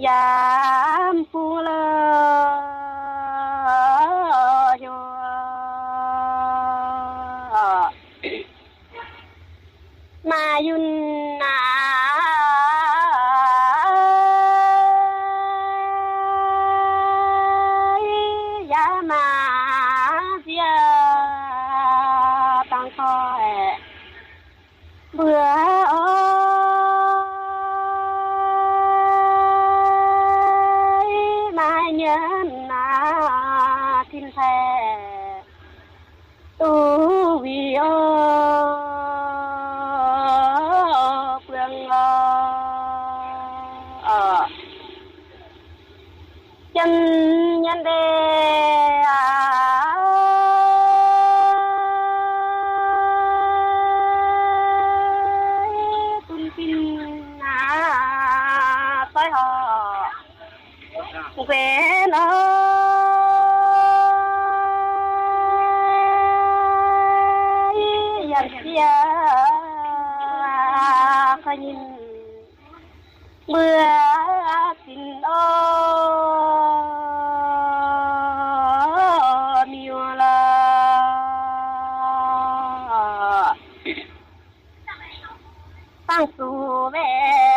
yam phu lơ yo ma yun na ya ma dia tăng thôi bữa ơi mai nhân na tin thề tu vì quyền chân nhân đề tung tin tới họ về nó dần kia phải nhìn mưa tình miêu la tăng su về